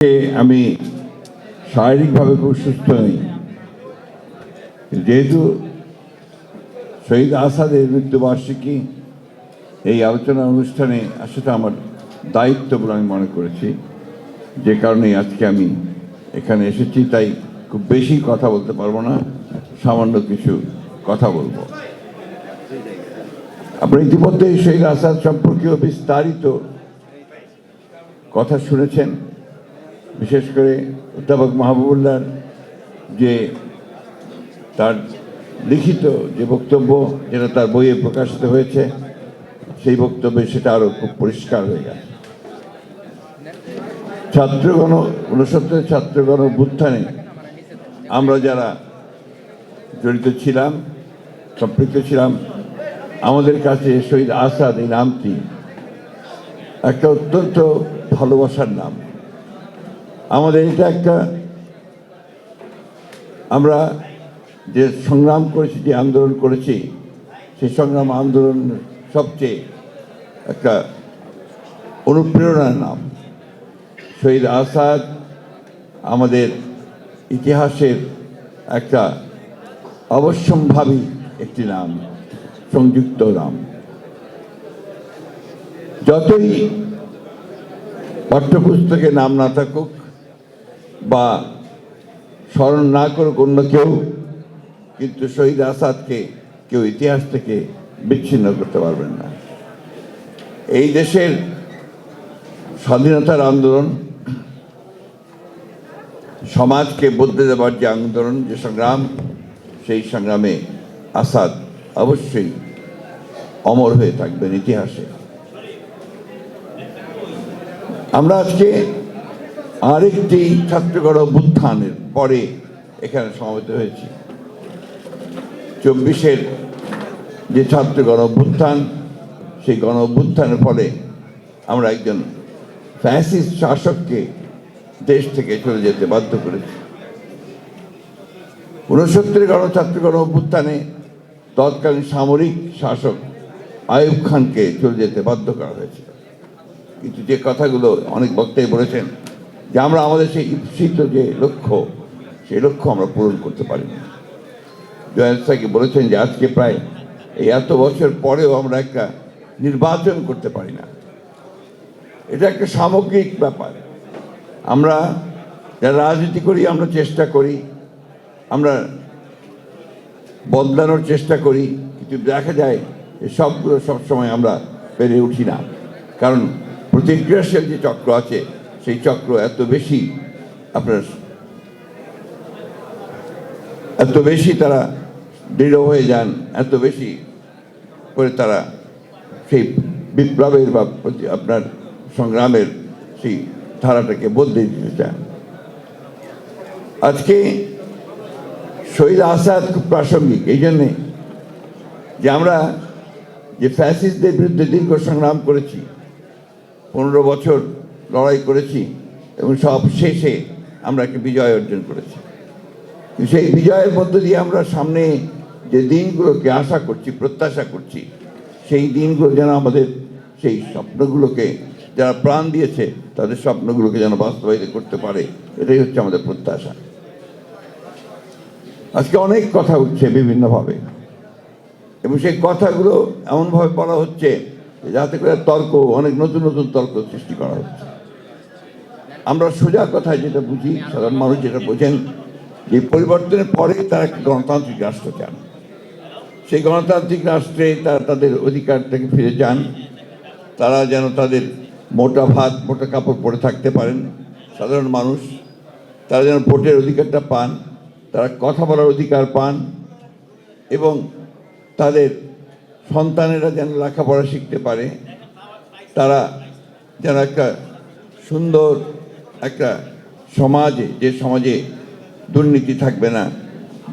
আমি শারীরিকভাবে খুব সুস্থ নই, যেহেতু শহীদ আসাদের মৃত্যুবার্ষিকী এই আলোচনা অনুষ্ঠানে আসাটা আমার দায়িত্ব বলে আমি মনে করেছি। যে কারণে আজকে আমি এখানে এসেছি, তাই খুব বেশি কথা বলতে পারবো না, সামান্য কিছু কথা বলবো। আপনারা ইতিমধ্যে শহীদ আসাদ সম্পর্কেও বিস্তারিত কথা শুনেছেন। বিশেষ করে অধ্যাপক মাহবুবুল্লাহর যে তার লিখিত যে বক্তব্য, যেটা তার বইয়ে প্রকাশিত হয়েছে, সেই বক্তব্যে সেটা আরও খুব পরিষ্কার হয়ে গেছে। ছাত্রগণ 69 ছাত্রগণ অভ্যুত্থানে আমরা যারা জড়িত ছিলাম, সম্পৃক্ত ছিলাম, আমাদের কাছে শহীদ আসাদ এই নামটি একটা অত্যন্ত ভালোবাসার নাম। আমাদের এটা একটা, আমরা যে সংগ্রাম করেছি, যে আন্দোলন করেছি, সেই সংগ্রাম আন্দোলন সবচেয়ে একটা অনুপ্রেরণার নাম। শহীদ আসাদ আমাদের ইতিহাসের একটা অবশ্যম্ভাবী একটি নাম, সংযুক্ত নাম। যতই পাঠ্যপুস্তকে নাম না থাকুক বা স্মরণ না করুক অন্য কেউ, কিন্তু শহীদ আসাদকে কেউ ইতিহাস থেকে বিচ্ছিন্ন করতে পারবেন না। এই দেশের স্বাধীনতার আন্দোলন, সমাজকে বদলে দেওয়ার যে আন্দোলন, যে সংগ্রাম, সেই সংগ্রামে আসাদ অবশ্যই অমর হয়ে থাকবেন ইতিহাসে। আমরা আজকে আরেকটি ছাত্রগণ অভ্যুত্থানের পরে এখানে সমবেত হয়েছি। 24-এর যে ছাত্রগণ অভ্যুত্থান, সেই গণ অভ্যুত্থানের ফলে আমরা একজন ফ্যাসিস্ট শাসককে দেশ থেকে চলে যেতে বাধ্য করেছি। 69 ছাত্রগণ অভ্যুত্থানে তৎকালীন সামরিক শাসক আইয়ুব খানকে চলে যেতে বাধ্য করা হয়েছিল। কিন্তু যে কথাগুলো অনেক বক্তাই বলেছেন যে আমরা আমাদের সেই ঈপ্সিত যে লক্ষ্য, সেই লক্ষ্য আমরা পূরণ করতে পারিনি। জয়েন্ট সাইকে বলেছেন যে আজকে প্রায় এই এত বছর পরেও আমরা একটা নির্বাচন করতে পারি না। এটা একটা সামগ্রিক ব্যাপার। আমরা যারা রাজনীতি করি, আমরা চেষ্টা করি, আমরা বদলানোর চেষ্টা করি, কিন্তু দেখা যায় যে সবগুলো সবসময় আমরা পেরে উঠি না। কারণ প্রতিক্রিয়াশীল যে চক্র আছে, সেই চক্র এত বেশি তারা দৃঢ় হয়ে যান, এত বেশি করে তারা সেই বিপ্লবের বা আপনার সংগ্রামের সেই ধারাটাকে বদলে দিতে চান। আজকে শহীদ আসাদ খুব প্রাসঙ্গিক এই জন্যে যে আমরা যে ফ্যাসিস্টদের বিরুদ্ধে দীর্ঘ সংগ্রাম করেছি, 15 বছর লড়াই করেছি, এবং সব শেষে আমরা একটা বিজয় অর্জন করেছি। সেই বিজয়ের মধ্য দিয়ে আমরা সামনে যে দিনগুলোকে আশা করছি, প্রত্যাশা করছি, সেই দিনগুলো যেন আমাদের সেই স্বপ্নগুলোকে, যারা প্রাণ দিয়েছে তাদের স্বপ্নগুলোকে যেন বাস্তবায়িত করতে পারে, এটাই হচ্ছে আমাদের প্রত্যাশা। আজকে অনেক কথা উঠছে বিভিন্নভাবে, এবং সেই কথাগুলো এমনভাবে বলা হচ্ছে যাতে করে তর্ক, অনেক নতুন নতুন তর্ক সৃষ্টি করা হচ্ছে। আমরা সোজা কথায় যেটা বুঝি, সাধারণ মানুষ যেটা বোঝেন, যে পরিবর্তনের পরে তারা একটা গণতান্ত্রিক রাষ্ট্র চান। সেই গণতান্ত্রিক রাষ্ট্রে তারা তাদের অধিকারটাকে ফিরে চান। তারা যেন তাদের মোটা ভাত, মোটা কাপড় পরে থাকতে পারেন সাধারণ মানুষ। তারা যেন ভোটের অধিকারটা পান, তারা কথা বলার অধিকার পান, এবং তাদের সন্তানেরা যেন লেখাপড়া শিখতে পারে। তারা যেন একটা সুন্দর একটা সমাজে, যে সমাজে দুর্নীতি থাকবে না,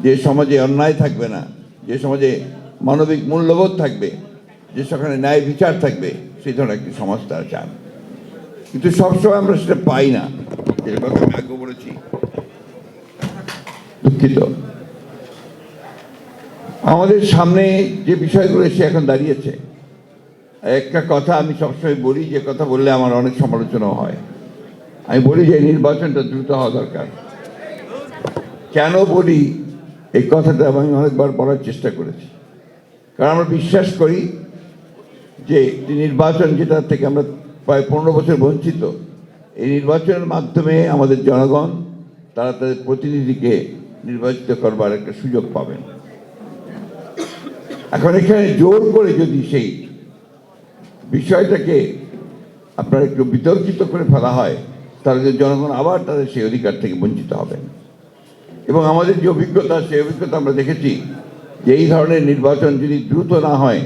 যে সমাজে অন্যায় থাকবে না, যে সমাজে মানবিক মূল্যবোধ থাকবে, যে সেখানে ন্যায় বিচার থাকবে, সেই ধরনের একটি সমাজ তারা চান। কিন্তু সবসময় আমরা সেটা পাই না, যেটা কথা আমি আগে বলেছি, দুঃখিত। আমাদের সামনে যে বিষয়গুলো এসে এখন দাঁড়িয়েছে, একটা কথা আমি সবসময় বলি, যে কথা বললে আমার অনেক সমালোচনা হয়। আমি বলি যে নির্বাচনটা দ্রুত হওয়া দরকার। কেন বলি এই কথাটা আমি অনেকবার বলার চেষ্টা করেছি, কারণ আমরা বিশ্বাস করি যে নির্বাচন, যেটা থেকে আমরা প্রায় 15 বছর বঞ্চিত, এই নির্বাচনের মাধ্যমে আমাদের জনগণ তারা তাদের প্রতিনিধিকে নির্বাচিত করবার একটা সুযোগ পাবেন। এখন এখানে জোর করে যদি সেই বিষয়টাকে আপনার একটু বিতর্কিত করে ফেলা হয়, তাহলে জনগণ আবার তাদের সেই অধিকার থেকে বঞ্চিত হবেন। এবং আমাদের যে অভিজ্ঞতা, সেই অভিজ্ঞতা আমরা দেখেছি যে এই ধরনের নির্বাচন যদি দ্রুত না হয়,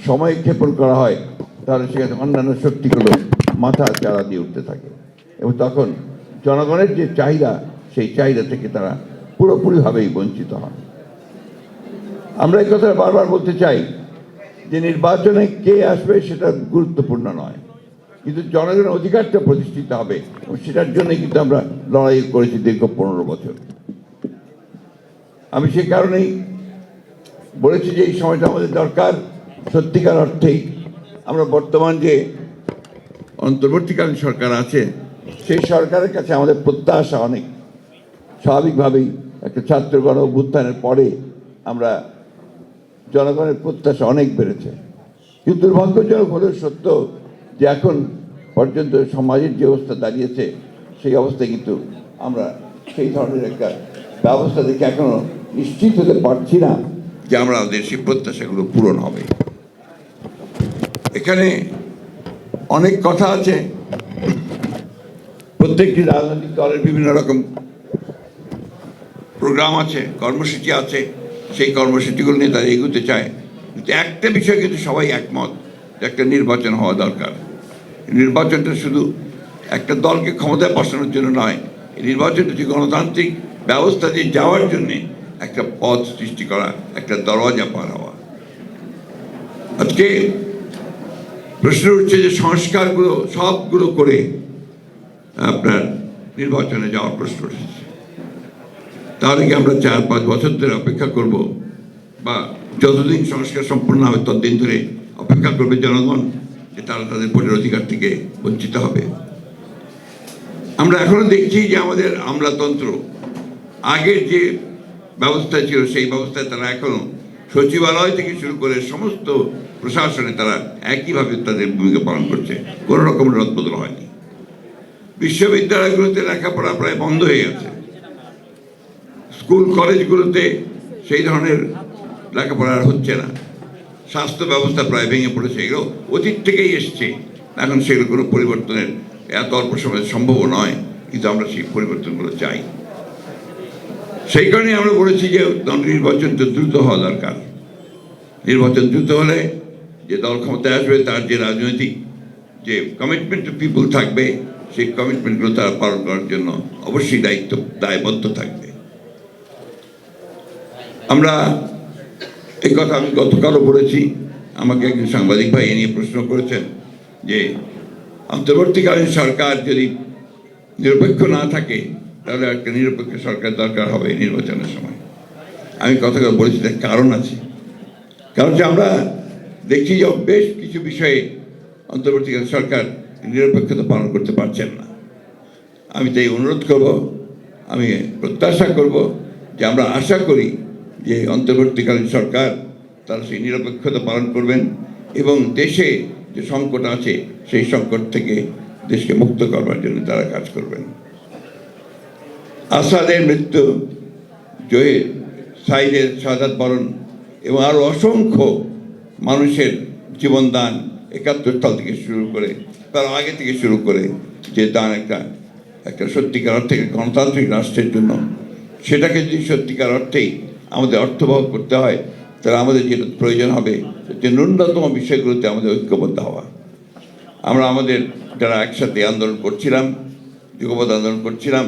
সময় ক্ষেপণ করা হয়, তাহলে সেখানে অন্যান্য শক্তিগুলো মাথা চাড়া দিয়ে উঠতে থাকে এবং তখন জনগণের যে চাহিদা, সেই চাহিদা থেকে তারা পুরোপুরিভাবেই বঞ্চিত হন। আমরা এই কথা বারবার বলতে চাই যে নির্বাচনে কে আসবে সেটা গুরুত্বপূর্ণ নয়, কিন্তু জনগণের অধিকারটা প্রতিষ্ঠিত হবে এবং সেটার জন্যই কিন্তু আমরা লড়াই করেছি দীর্ঘ 15 বছর। আমি সেই কারণেই বলেছি যে এই সময়টা আমাদের দরকার। সত্যিকার অর্থেই আমরা বর্তমান যে অন্তর্বর্তীকালীন সরকার আছে, সেই সরকারের কাছে আমাদের প্রত্যাশা অনেক। স্বাভাবিকভাবেই একটা ছাত্র গণ অভ্যুত্থানের পরে আমরা জনগণের প্রত্যাশা অনেক বেড়েছে, কিন্তু দুর্ভাগ্যজনক হলেও সত্য যে এখন পর্যন্ত সমাজের যে অবস্থা দাঁড়িয়েছে, সেই অবস্থায় কিন্তু আমরা সেই ধরনের একটা ব্যবস্থা দেখে এখনো নিশ্চিত হতে পারছি না যে আমাদের সেই প্রত্যাশাগুলো পূরণ হবে। এখানে অনেক কথা আছে, প্রত্যেকটি রাজনৈতিক দলের বিভিন্ন রকম প্রোগ্রাম আছে, কর্মসূচি আছে, সেই কর্মসূচিগুলো নিয়ে তারা এগোতে চায়। কিন্তু একটা বিষয় কিন্তু সবাই একমত, যে একটা নির্বাচন হওয়া দরকার। নির্বাচনটা শুধু একটা দলকে ক্ষমতায় বসানোর জন্য নয়, এই নির্বাচনটা যে গণতান্ত্রিক ব্যবস্থা দিয়ে যাওয়ার জন্যে একটা পথ সৃষ্টি করা, একটা দরজা পার হওয়া। আজকে প্রশ্ন উঠছে যে সংস্কারগুলো সবগুলো করে আপনার নির্বাচনে যাওয়ার প্রশ্ন উঠেছে, তাহলে কি আমরা 4-5 বছর ধরে অপেক্ষা করব, বা যতদিন সংস্কার সম্পূর্ণ হবে ততদিন ধরে অপেক্ষা করবে জনগণ যে তারা তাদের ভোটের অধিকার থেকে বঞ্চিত হবে? আমরা এখনো দেখছি যে আমাদের আমলাতন্ত্র আগের যে ব্যবস্থা ছিল সেই ব্যবস্থায় তারা এখনো সচিবালয় থেকে শুরু করে সমস্ত প্রশাসনে তারা একইভাবে তাদের ভূমিকা পালন করছে, কোনো রকম রদবদল হয়নি। বিশ্ববিদ্যালয়গুলোতে লেখাপড়া প্রায় বন্ধ হয়ে গেছে, স্কুল কলেজগুলোতে সেই ধরনের লেখাপড়া আর হচ্ছে না, স্বাস্থ্য ব্যবস্থা প্রায় ভেঙে পড়েছে। এগুলো অতীত থেকেই এসছে, এখন সেগুলো কোনো পরিবর্তনের এত অল্প সময়ে সম্ভব নয়, কিন্তু আমরা সেই পরিবর্তনগুলো চাই। সেই কারণে আমরা বলেছি যে নির্বাচনটা দ্রুত হওয়া দরকার। নির্বাচন দ্রুত হলে যে দল ক্ষমতায় আসবে তার যে রাজনৈতিক যে কমিটমেন্ট টু পিপল থাকবে, সেই কমিটমেন্টগুলো তারা পালন করার জন্য অবশ্যই দায়বদ্ধ থাকবে। আমরা এই কথা আমি গতকালও বলেছি, আমাকে একজন সাংবাদিক ভাই এ নিয়ে প্রশ্ন করেছেন যে অন্তর্বর্তীকালীন সরকার যদি নিরপেক্ষ না থাকে তাহলে একটা নিরপেক্ষ সরকার দরকার হবে নির্বাচনের সময়। আমি কথাগুলো বলেছি, তার কারণ আছে। কারণ যে আমরা দেখছি যে বেশ কিছু বিষয়ে অন্তর্বর্তীকালীন সরকার নিরপেক্ষতা পালন করতে পারছেন না। আমি তাই অনুরোধ করব, আমি প্রত্যাশা করব যে আমরা আশা করি যে অন্তর্বর্তীকালীন সরকার তারা সেই নিরপেক্ষতা পালন করবেন এবং দেশে যে সংকট আছে সেই সংকট থেকে দেশকে মুক্ত করবার জন্য তারা কাজ করবেন। আসাদের মৃত্যু, জহির সাইদের শাহাদাত বরণ এবং আরও অসংখ্য মানুষের জীবনদান 71 সাল থেকে শুরু করে, তার আগে থেকে শুরু করে যে দান একটা সত্যিকার অর্থে গণতান্ত্রিক রাষ্ট্রের জন্য, সেটাকে যদি সত্যিকার অর্থেই আমাদের অর্থবহ করতে হয়, তাহলে আমাদের যেটা প্রয়োজন হবে যে ন্যূনতম বিষয়গুলোতে আমাদের ঐক্যবদ্ধ হওয়া। আমরা আমাদের যারা একসাথে আন্দোলন করছিলাম, যুগপৎ আন্দোলন করছিলাম,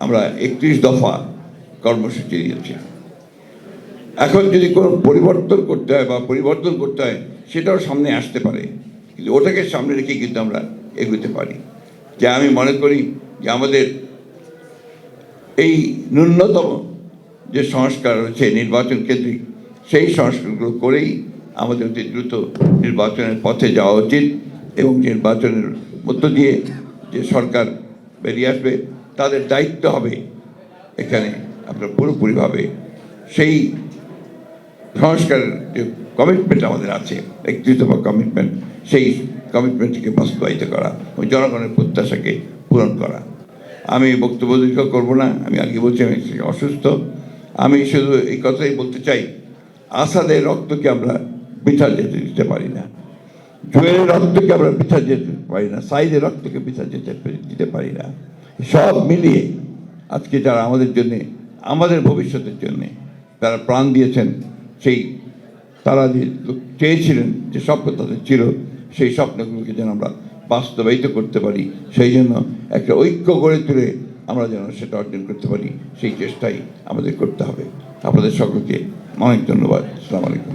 আমরা 31 দফা কর্মসূচি দিয়েছিলাম। এখন যদি কোনো পরিবর্তন করতে হয় বা পরিবর্তন করতে হয়, সেটাও সামনে আসতে পারে, কিন্তু ওটাকে সামনে রেখে কিন্তু আমরা এগোতে পারি। যে আমি মনে করি যে আমাদের এই ন্যূনতম যে সংস্কার হচ্ছে নির্বাচন কেন্দ্রিক, সেই সংস্কারগুলো করেই আমাদের অতি দ্রুত নির্বাচনের পথে যাওয়া উচিত এবং নির্বাচনের মধ্য দিয়ে যে সরকার বেরিয়ে আসবে, তাদের দায়িত্ব হবে এখানে আপনার পুরোপুরিভাবে সেই সংস্কারের যে কমিটমেন্ট আমাদের আছে, 31 দফা কমিটমেন্ট, সেই কমিটমেন্টকে বাস্তবায়িত করা ও জনগণের প্রত্যাশাকে পূরণ করা। আমি বক্তব্য দীর্ঘ করবো না, আমি আগে বলছি আমি অসুস্থ। আমি শুধু এই কথাই বলতে চাই, আসাদের রক্তকে আমরা বৃথা যেতে দিতে পারি না, জুয়েলের রক্তকে আমরা বৃথা যেতে পারি না, সাইদের রক্তকে বৃথা দিতে পারি না। সব মিলিয়ে আজকে যারা আমাদের জন্যে, আমাদের ভবিষ্যতের জন্যে তারা প্রাণ দিয়েছেন, সেই তারা যে চেয়েছিলেন, যে স্বপ্ন তাদের ছিল, সেই স্বপ্নগুলোকে যেন আমরা বাস্তবায়িত করতে পারি, সেই জন্য একটা ঐক্য গড়ে তুলে আমরা যেন সেটা অর্জন করতে পারি, সেই চেষ্টাই আমাদের করতে হবে। আপনাদের সকলকে অনেক ধন্যবাদ। আসসালামু আলাইকুম।